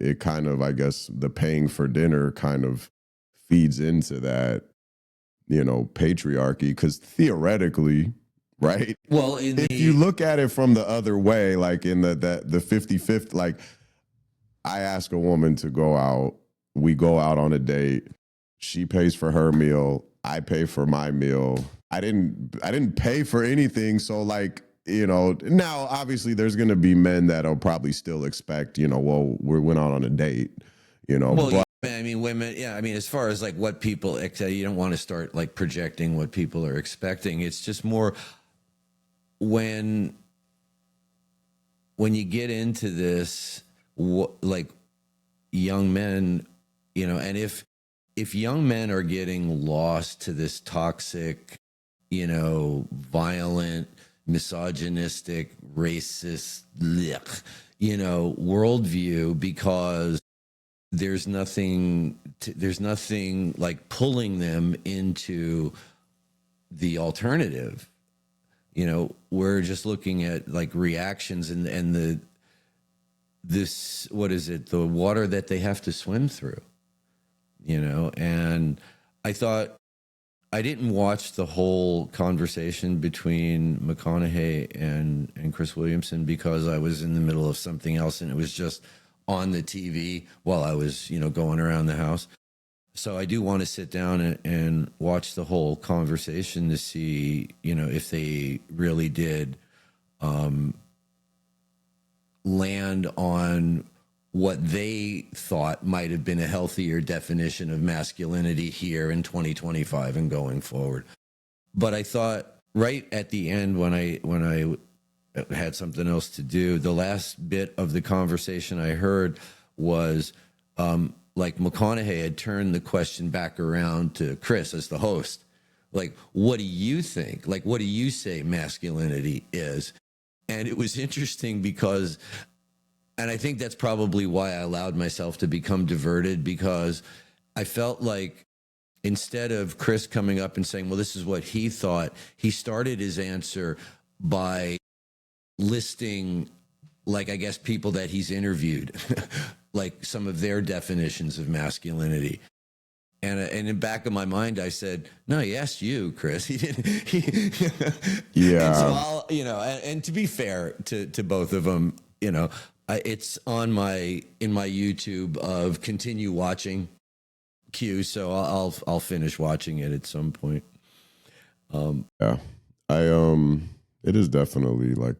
it kind of, I guess, the paying for dinner kind of feeds into that, patriarchy. Because theoretically, right? Well, in If you look at it from the other way, like in the 50-50, like I ask a woman to go out, we go out on a date, she pays for her meal, I pay for my meal. I didn't pay for anything, so like, now obviously there's going to be men that'll probably still expect, well, we went out on a date, well, but I mean, women, yeah, I mean, as far as like what people, you don't want to start like projecting what people are expecting. It's just more when you get into this, like young men, and if young men are getting lost to this toxic, violent, misogynistic, racist, worldview, because there's nothing like pulling them into the alternative. We're just looking at like reactions and what is it? The water that they have to swim through, and I thought, I didn't watch the whole conversation between McConaughey and Chris Williamson because I was in the middle of something else and it was just on the TV while I was, going around the house. So I do want to sit down and watch the whole conversation to see, if they really did land on what they thought might have been a healthier definition of masculinity here in 2025 and going forward. But I thought right at the end when I had something else to do, the last bit of the conversation I heard was like McConaughey had turned the question back around to Chris as the host. Like, what do you think? Like, what do you say masculinity is? And it was interesting because, and I think that's probably why I allowed myself to become diverted, because I felt like instead of Chris coming up and saying, well, this is what he thought, he started his answer by listing, like, I guess, people that he's interviewed, like some of their definitions of masculinity. And in the back of my mind, I said, no, he asked you, Chris. He didn't. Yeah. And so I'll, and to be fair to both of them, it's on in my YouTube of continue watching queue. So I'll finish watching it at some point. Yeah, it is definitely like